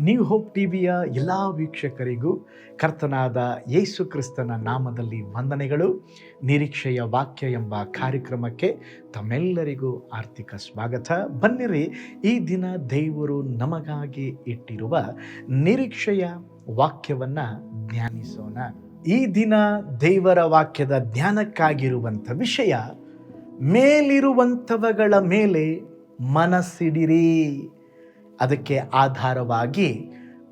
New hope ಟಿವಿಯ ಎಲ್ಲ ವೀಕ್ಷಕರಿಗೂ ಕರ್ತನಾದ ಯೇಸು ಕ್ರಿಸ್ತನ ನಾಮದಲ್ಲಿ ವಂದನೆಗಳು. ನಿರೀಕ್ಷೆಯ ವಾಕ್ಯ ಎಂಬ ಕಾರ್ಯಕ್ರಮಕ್ಕೆ ತಮ್ಮೆಲ್ಲರಿಗೂ ಆರ್ಥಿಕ ಸ್ವಾಗತ. ಬನ್ನಿರಿ, ಈ ದಿನ ದೇವರು ನಮಗಾಗಿ ಇಟ್ಟಿರುವ ನಿರೀಕ್ಷೆಯ ವಾಕ್ಯವನ್ನು ಧ್ಯಾನಿಸೋಣ. ಈ ದಿನ ದೇವರ ವಾಕ್ಯದ ಧ್ಯಾನಕ್ಕಾಗಿರುವಂಥ ವಿಷಯ, ಮೇಲಿರುವಂಥವುಗಳ ಮೇಲೆ ಮನಸ್ಸಿಡಿರಿ. ಅದಕ್ಕೆ ಆಧಾರವಾಗಿ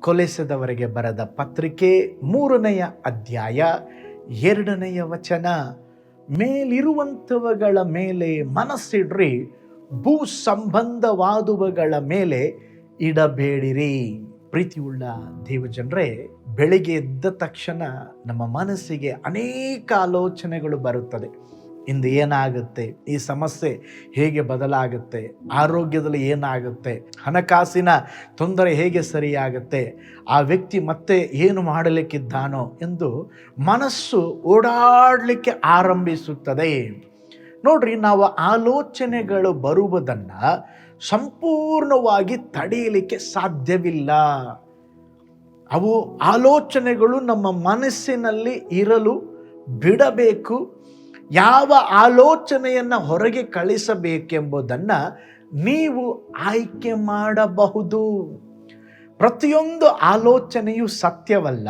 ಕೊಲೆಸದವರಿಗೆ ಬರೆದ ಪತ್ರಿಕೆ 3ನೇ ಅಧ್ಯಾಯ 2ನೇ ವಚನ, ಮೇಲಿರುವಂಥವುಗಳ ಮೇಲೆ ಮನಸ್ಸಿಡ್ರಿ, ಭೂ ಸಂಬಂಧವಾದವುಗಳ ಮೇಲೆ ಇಡಬೇಡಿರಿ. ಪ್ರೀತಿಯುಳ್ಳ ದೇವಜನರೇ, ಬೆಳಿಗ್ಗೆ ಎದ್ದ ತಕ್ಷಣ ನಮ್ಮ ಮನಸ್ಸಿಗೆ ಅನೇಕ ಆಲೋಚನೆಗಳು ಬರುತ್ತದೆ. ಇಂದು ಏನಾಗುತ್ತೆ, ಈ ಸಮಸ್ಯೆ ಹೇಗೆ ಬದಲಾಗುತ್ತೆ, ಆರೋಗ್ಯದಲ್ಲಿ ಏನಾಗುತ್ತೆ, ಹಣಕಾಸಿನ ತೊಂದರೆ ಹೇಗೆ ಸರಿಯಾಗುತ್ತೆ, ಆ ವ್ಯಕ್ತಿ ಮತ್ತೆ ಏನು ಮಾಡಲಿಕ್ಕಿದ್ದಾನೋ ಎಂದು ಮನಸ್ಸು ಓಡಾಡಲಿಕ್ಕೆ ಆರಂಭಿಸುತ್ತದೆ. ನೋಡ್ರಿ, ನಾವು ಆಲೋಚನೆಗಳು ಬರುವುದನ್ನು ಸಂಪೂರ್ಣವಾಗಿ ತಡೆಯಲಿಕ್ಕೆ ಸಾಧ್ಯವಿಲ್ಲ. ಅವು ಆಲೋಚನೆಗಳು ನಮ್ಮ ಮನಸ್ಸಿನಲ್ಲಿ ಇರಲು ಬಿಡಬೇಕು. ಯಾವ ಆಲೋಚನೆಯನ್ನು ಹೊರಗೆ ಕಳಿಸಬೇಕೆಂಬುದನ್ನು ನೀವು ಆಯ್ಕೆ ಮಾಡಬಹುದು. ಪ್ರತಿಯೊಂದು ಆಲೋಚನೆಯು ಸತ್ಯವಲ್ಲ,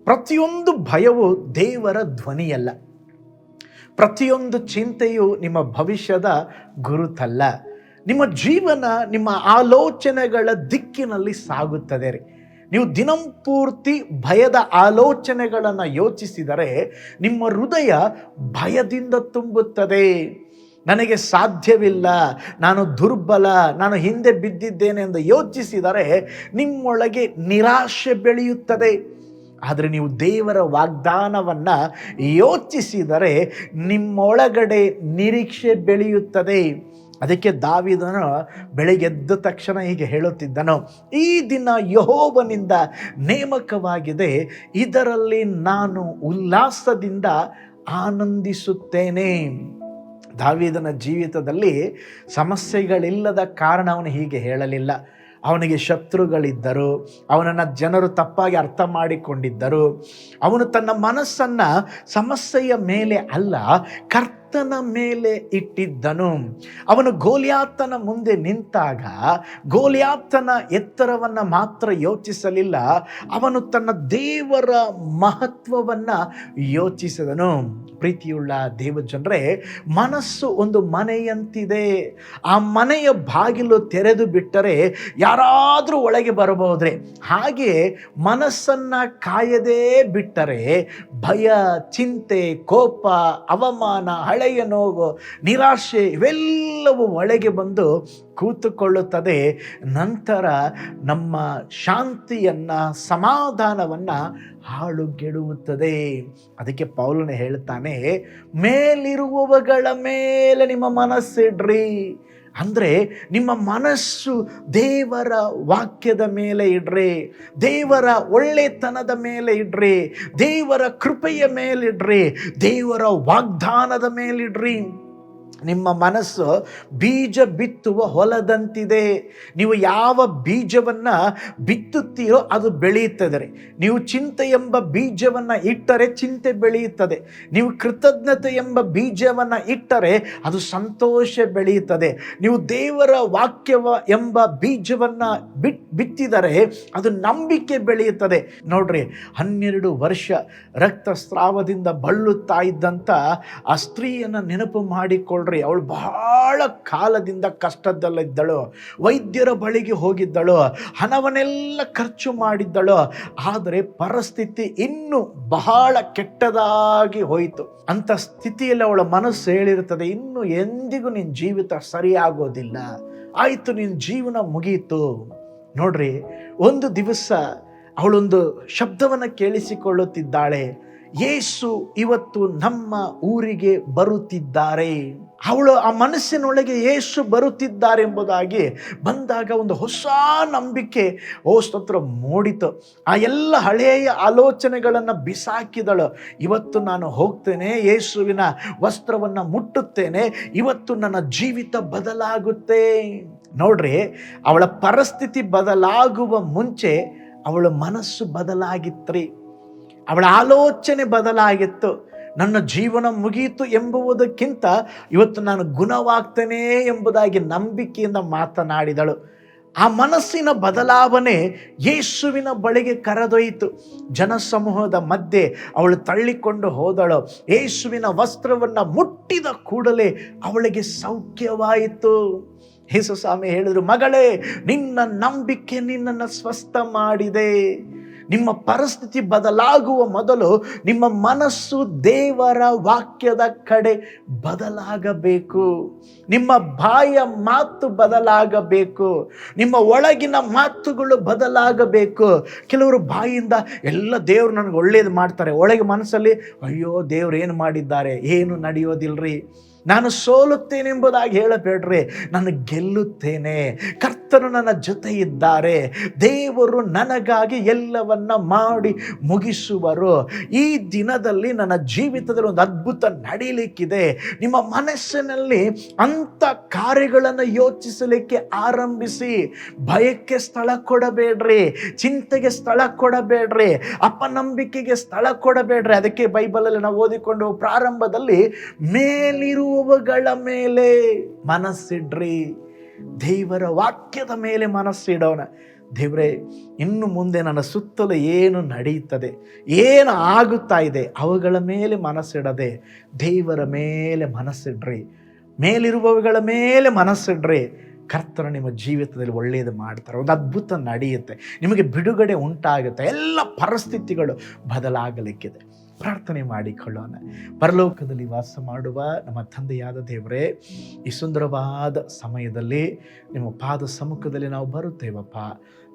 ಪ್ರತಿಯೊಂದು ಭಯವು ದೇವರ ಧ್ವನಿಯಲ್ಲ, ಪ್ರತಿಯೊಂದು ಚಿಂತೆಯು ನಿಮ್ಮ ಭವಿಷ್ಯದ ಗುರುತಲ್ಲ. ನಿಮ್ಮ ಜೀವನ ನಿಮ್ಮ ಆಲೋಚನೆಗಳ ದಿಕ್ಕಿನಲ್ಲಿ ಸಾಗುತ್ತದೆ ರೀ. ನೀವು ದಿನಂಪೂರ್ತಿ ಭಯದ ಆಲೋಚನೆಗಳನ್ನು ಯೋಚಿಸಿದರೆ ನಿಮ್ಮ ಹೃದಯ ಭಯದಿಂದ ತುಂಬುತ್ತದೆ. ನನಗೆ ಸಾಧ್ಯವಿಲ್ಲ, ನಾನು ದುರ್ಬಲ, ನಾನು ಹಿಂದೆ ಬಿದ್ದಿದ್ದೇನೆ ಎಂದು ಯೋಚಿಸಿದರೆ ನಿಮ್ಮೊಳಗೆ ನಿರಾಶೆ ಬೆಳೆಯುತ್ತದೆ. ಆದರೆ ನೀವು ದೇವರ ವಾಗ್ದಾನವನ್ನು ಯೋಚಿಸಿದರೆ ನಿಮ್ಮೊಳಗಡೆ ನಿರೀಕ್ಷೆ ಬೆಳೆಯುತ್ತದೆ. ಅದಕ್ಕೆ ದಾವೀದನು ಬೆಳಗ್ಗೆ ಎದ್ದ ತಕ್ಷಣ ಹೀಗೆ ಹೇಳುತ್ತಿದ್ದನು, ಈ ದಿನ ಯೆಹೋವನಿಂದ ನೇಮಕವಾಗಿದೆ, ಇದರಲ್ಲಿ ನಾನು ಉಲ್ಲಾಸದಿಂದ ಆನಂದಿಸುತ್ತೇನೆ. ದಾವೀದನ ಜೀವಿತದಲ್ಲಿ ಸಮಸ್ಯೆಗಳಿಲ್ಲದ ಕಾರಣ ಅವನು ಹೀಗೆ ಹೇಳಲಿಲ್ಲ. ಅವನಿಗೆ ಶತ್ರುಗಳಿದ್ದರು, ಅವನನ್ನು ಜನರು ತಪ್ಪಾಗಿ ಅರ್ಥ ಮಾಡಿಕೊಂಡಿದ್ದರು. ಅವನು ತನ್ನ ಮನಸ್ಸನ್ನು ಸಮಸ್ಯೆಯ ಮೇಲೆ ಅಲ್ಲ, ಕರ್ತನ ಮೇಲೆ ಇಟ್ಟಿದ್ದನು. ಅವನು ಗೋಲಿಯಾತನ ಮುಂದೆ ನಿಂತಾಗ ಗೋಲಿಯಾತನ ಎತ್ತರವನ್ನು ಮಾತ್ರ ಯೋಚಿಸಲಿಲ್ಲ, ಅವನು ತನ್ನ ದೇವರ ಮಹತ್ವವನ್ನು ಯೋಚಿಸಿದನು. ಪ್ರೀತಿಯುಳ್ಳ ದೇವಜನರೇ, ಮನಸ್ಸು ಒಂದು ಮನೆಯಂತಿದೆ. ಆ ಮನೆಯ ಬಾಗಿಲು ತೆರೆದು ಬಿಟ್ಟರೆ ಯಾರಾದರೂ ಒಳಗೆ ಬರಬಹುದ್ರೆ, ಹಾಗೆ ಮನಸ್ಸನ್ನು ಕಾಯದೇ ಬಿಟ್ಟರೆ ಭಯ, ಚಿಂತೆ, ಕೋಪ, ಅವಮಾನ, ಹಳೆಯ ನೋವು, ನಿರಾಶೆ ಇವೆಲ್ಲವೂ ಒಳಗೆ ಬಂದು ಕೂತುಕೊಳ್ಳುತ್ತದೆ. ನಂತರ ನಮ್ಮ ಶಾಂತಿಯನ್ನು, ಸಮಾಧಾನವನ್ನು ಹಾಳುಗೆಡುತ್ತದೆ. ಅದಕ್ಕೆ ಪೌಲನು ಹೇಳ್ತಾನೆ, ಮೇಲಿರುವವುಗಳ ಮೇಲೆ ನಿಮ್ಮ ಮನಸ್ಸಿಡ್ರಿ. ಅಂದರೆ ನಿಮ್ಮ ಮನಸ್ಸು ದೇವರ ವಾಕ್ಯದ ಮೇಲೆ ಇಡ್ರಿ, ದೇವರ ಒಳ್ಳೆತನದ ಮೇಲೆ ಇಡ್ರಿ, ದೇವರ ಕೃಪೆಯ ಮೇಲಿಡ್ರಿ, ದೇವರ ವಾಗ್ದಾನದ ಮೇಲಿಡ್ರಿ. ನಿಮ್ಮ ಮನಸ್ಸು ಬೀಜ ಬಿತ್ತುವ ಹೊಲದಂತಿದೆ. ನೀವು ಯಾವ ಬೀಜವನ್ನು ಬಿತ್ತುತ್ತೀರೋ ಅದು ಬೆಳೆಯುತ್ತದೆ. ನೀವು ಚಿಂತೆ ಎಂಬ ಬೀಜವನ್ನು ಇಟ್ಟರೆ ಚಿಂತೆ ಬೆಳೆಯುತ್ತದೆ. ನೀವು ಕೃತಜ್ಞತೆ ಎಂಬ ಬೀಜವನ್ನು ಇಟ್ಟರೆ ಅದು ಸಂತೋಷ ಬೆಳೆಯುತ್ತದೆ. ನೀವು ದೇವರ ವಾಕ್ಯವ ಎಂಬ ಬೀಜವನ್ನು ಬಿತ್ತಿದರೆ ಅದು ನಂಬಿಕೆ ಬೆಳೆಯುತ್ತದೆ. ನೋಡ್ರಿ, 12 ವರ್ಷ ರಕ್ತಸ್ರಾವದಿಂದ ಬಳಲುತ್ತಾ ಇದ್ದಂಥ ಆ ಸ್ತ್ರೀಯನ್ನು ನೆನಪು ಮಾಡಿಕೊಳ್ಳ್ರಿ. ಅವಳು ಬಹಳ ಕಾಲದಿಂದ ಕಷ್ಟದಲ್ಲಿದ್ದಳು, ವೈದ್ಯರ ಬಳಿಗೆ ಹೋಗಿದ್ದಳು, ಹಣವನ್ನೆಲ್ಲ ಖರ್ಚು ಮಾಡಿದ್ದಳು. ಆದರೆ ಪರಿಸ್ಥಿತಿ ಇನ್ನೂ ಬಹಳ ಕೆಟ್ಟದಾಗಿ ಹೋಯಿತು. ಅಂಥ ಸ್ಥಿತಿಯಲ್ಲಿ ಅವಳ ಮನಸ್ಸು ಹೇಳಿರುತ್ತದೆ, ಇನ್ನು ಎಂದಿಗೂ ನಿನ್ನ ಜೀವಿತ ಸರಿಯಾಗೋದಿಲ್ಲ, ಆಯಿತು, ನಿನ್ನ ಜೀವನ ಮುಗಿಯಿತು. ನೋಡ್ರಿ, ಒಂದು ದಿವಸ ಅವಳೊಂದು ಶಬ್ದವನ್ನು ಕೇಳಿಸಿಕೊಳ್ಳುತ್ತಿದ್ದಾಳೆ, ಯೇಸು ಇವತ್ತು ನಮ್ಮ ಊರಿಗೆ ಬರುತ್ತಿದ್ದಾರೆ. ಅವಳು ಆ ಮನಸ್ಸಿನೊಳಗೆ ಯೇಸು ಬರುತ್ತಿದ್ದಾರೆ ಎಂಬುದಾಗಿ ಬಂದಾಗ ಒಂದು ಹೊಸ ನಂಬಿಕೆ ಸ್ತೋತ್ರ ಮೂಡಿತು. ಆ ಎಲ್ಲ ಹಳೆಯ ಆಲೋಚನೆಗಳನ್ನು ಬಿಸಾಕಿದಳು. ಇವತ್ತು ನಾನು ಹೋಗ್ತೇನೆ, ಯೇಸುವಿನ ವಸ್ತ್ರವನ್ನು ಮುಟ್ಟುತ್ತೇನೆ, ಇವತ್ತು ನನ್ನ ಜೀವಿತ ಬದಲಾಗುತ್ತೆ. ನೋಡ್ರಿ, ಅವಳ ಪರಿಸ್ಥಿತಿ ಬದಲಾಗುವ ಮುಂಚೆ ಅವಳ ಮನಸ್ಸು ಬದಲಾಗಿತ್ರಿ. ಅವಳ ಆಲೋಚನೆ ಬದಲಾಗಿತ್ತು. ನನ್ನ ಜೀವನ ಮುಗಿಯಿತು ಎಂಬುವುದಕ್ಕಿಂತ ಇವತ್ತು ನಾನು ಗುಣವಾಗ್ತೇನೆ ಎಂಬುದಾಗಿ ನಂಬಿಕೆಯಿಂದ ಮಾತನಾಡಿದಳು. ಆ ಮನಸ್ಸಿನ ಬದಲಾವಣೆ ಯೇಸುವಿನ ಬಳಿಗೆ ಕರೆದೊಯ್ಯಿತು. ಜನಸಮೂಹದ ಮಧ್ಯೆ ಅವಳು ತಳ್ಳಿಕೊಂಡು ಹೋದಳು. ಯೇಸುವಿನ ವಸ್ತ್ರವನ್ನು ಮುಟ್ಟಿದ ಕೂಡಲೇ ಅವಳಿಗೆ ಸೌಖ್ಯವಾಯಿತು. ಯೇಸು ಸ್ವಾಮಿ ಹೇಳಿದರು, ಮಗಳೇ, ನಿನ್ನ ನಂಬಿಕೆ ನಿನ್ನನ್ನು ಸ್ವಸ್ಥ ಮಾಡಿದೆ. ನಿಮ್ಮ ಪರಿಸ್ಥಿತಿ ಬದಲಾಗುವ ಮೊದಲು ನಿಮ್ಮ ಮನಸ್ಸು ದೇವರ ವಾಕ್ಯದ ಕಡೆ ಬದಲಾಗಬೇಕು. ನಿಮ್ಮ ಬಾಯ ಮಾತು ಬದಲಾಗಬೇಕು. ನಿಮ್ಮ ಒಳಗಿನ ಮಾತುಗಳು ಬದಲಾಗಬೇಕು. ಕೆಲವರು ಬಾಯಿಂದ ಎಲ್ಲ ದೇವರು ನನಗೆ ಒಳ್ಳೇದು ಮಾಡ್ತಾರೆ, ಒಳಗೆ ಮನಸ್ಸಲ್ಲಿ ಅಯ್ಯೋ ದೇವ್ರು ಏನು ಮಾಡಿದ್ದಾರೆ, ಏನು ನಡೆಯೋದಿಲ್ರಿ, ನಾನು ಸೋಲುತ್ತೇನೆಂಬುದಾಗಿ ಹೇಳಬೇಡ್ರಿ. ನಾನು ಗೆಲ್ಲುತ್ತೇನೆ, ಕರ್ತನು ನನ್ನ ಜೊತೆ ಇದ್ದಾರೆ, ದೇವರು ನನಗಾಗಿ ಎಲ್ಲವನ್ನ ಮಾಡಿ ಮುಗಿಸುವರು. ಈ ದಿನದಲ್ಲಿ ನನ್ನ ಜೀವಿತದಲ್ಲಿ ಒಂದು ಅದ್ಭುತ ನಡೀಲಿಕ್ಕಿದೆ. ನಿಮ್ಮ ಮನಸ್ಸಿನಲ್ಲಿ ಅಂಥ ಕಾರ್ಯಗಳನ್ನು ಯೋಚಿಸಲಿಕ್ಕೆ ಆರಂಭಿಸಿ. ಭಯಕ್ಕೆ ಸ್ಥಳ ಕೊಡಬೇಡ್ರಿ, ಚಿಂತೆಗೆ ಸ್ಥಳ ಕೊಡಬೇಡ್ರಿ, ಅಪನಂಬಿಕೆಗೆ ಸ್ಥಳ ಕೊಡಬೇಡ್ರಿ. ಅದಕ್ಕೆ ಬೈಬಲಲ್ಲಿ ನಾವು ಓದಿಕೊಂಡು ಪ್ರಾರಂಭದಲ್ಲಿ ಮೇಲಿರುವವುಗಳ ಮೇಲೆ ಮನಸ್ಸಿಡ್ರಿ. ದೇವರ ವಾಕ್ಯದ ಮೇಲೆ ಮನಸ್ಸಿಡೋಣ. ದೇವರೇ, ಇನ್ನು ಮುಂದೆ ನನ್ನ ಸುತ್ತಲೂ ಏನು ನಡೆಯುತ್ತದೆ, ಏನು ಆಗುತ್ತಾ ಇದೆ, ಅವುಗಳ ಮೇಲೆ ಮನಸ್ಸಿಡದೆ ದೇವರ ಮೇಲೆ ಮನಸ್ಸಿಡ್ರಿ. ಮೇಲಿರುವವುಗಳ ಮೇಲೆ ಮನಸ್ಸಿಡ್ರಿ. ಕರ್ತನ ನಿಮ್ಮ ಜೀವಿತದಲ್ಲಿ ಒಳ್ಳೆಯದು ಮಾಡ್ತಾರೆ. ಒಂದು ಅದ್ಭುತ ನಡೆಯುತ್ತೆ, ನಿಮಗೆ ಬಿಡುಗಡೆ ಉಂಟಾಗುತ್ತೆ, ಎಲ್ಲ ಪರಿಸ್ಥಿತಿಗಳು ಬದಲಾಗಲಿಕ್ಕಿದೆ. ಪ್ರಾರ್ಥನೆ ಮಾಡಿಕೊಳ್ಳೋಣ. ಪರಲೋಕದಲ್ಲಿ ವಾಸ ಮಾಡುವ ನಮ್ಮ ತಂದೆಯಾದ ದೇವರೇ, ಈ ಸುಂದರವಾದ ಸಮಯದಲ್ಲಿ ನಿಮ್ಮ ಪಾದ ಸಮ್ಮುಖದಲ್ಲಿ ನಾವು ಬರುತ್ತೇವಪ್ಪ.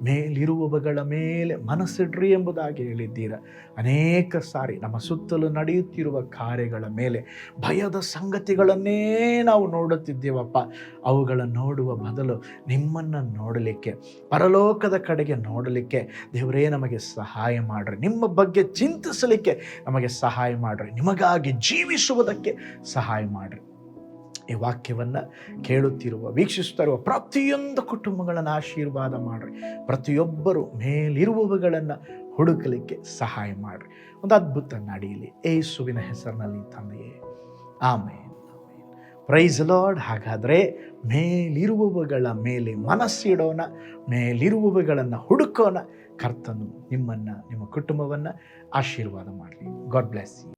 ಮೇಲಿರುವವುಗಳ ಮೇಲೆ ಮನಸ್ಸಿಡ್ರಿ ಎಂಬುದಾಗಿ ಹೇಳಿದ್ದೀರ. ಅನೇಕ ಸಾರಿ ನಮ್ಮ ಸುತ್ತಲೂ ನಡೆಯುತ್ತಿರುವ ಕಾರ್ಯಗಳ ಮೇಲೆ ಭಯದ ಸಂಗತಿಗಳನ್ನೇ ನಾವು ನೋಡುತ್ತಿದ್ದೇವಪ್ಪ. ಅವುಗಳನ್ನು ನೋಡುವ ಬದಲು ನಿಮ್ಮನ್ನು ನೋಡಲಿಕ್ಕೆ, ಪರಲೋಕದ ಕಡೆಗೆ ನೋಡಲಿಕ್ಕೆ ದೇವರೇ ನಮಗೆ ಸಹಾಯ ಮಾಡಿರಿ. ನಿಮ್ಮ ಬಗ್ಗೆ ಚಿಂತಿಸಲಿಕ್ಕೆ ನಮಗೆ ಸಹಾಯ ಮಾಡಿರಿ. ನಿಮಗಾಗಿ ಜೀವಿಸುವುದಕ್ಕೆ ಸಹಾಯ ಮಾಡಿರಿ. ಈ ವಾಕ್ಯವನ್ನು ಕೇಳುತ್ತಿರುವ, ವೀಕ್ಷಿಸುತ್ತಿರುವ ಪ್ರತಿಯೊಂದು ಕುಟುಂಬಗಳನ್ನು ಆಶೀರ್ವಾದ ಮಾಡಿರಿ. ಪ್ರತಿಯೊಬ್ಬರು ಮೇಲಿರುವವುಗಳನ್ನು ಹುಡುಕಲಿಕ್ಕೆ ಸಹಾಯ ಮಾಡಿರಿ. ಒಂದು ಅದ್ಭುತ ನಡೆಯಲಿ ಯೇಸುವಿನ ಹೆಸರಿನಲ್ಲಿ ತಂದೆಯೇ, ಆಮೇನ್. Price lord. ಹಾಗಾದರೆ ಮೇಲಿರುವವುಗಳ ಮೇಲೆ ಮನಸ್ಸಿಡೋಣ, ಮೇಲಿರುವವುಗಳನ್ನು ಹುಡುಕೋಣ. ಕರ್ತನು ನಿಮ್ಮನ್ನು, ನಿಮ್ಮ ಕುಟುಂಬವನ್ನು ಆಶೀರ್ವಾದ ಮಾಡಲಿ. God bless you.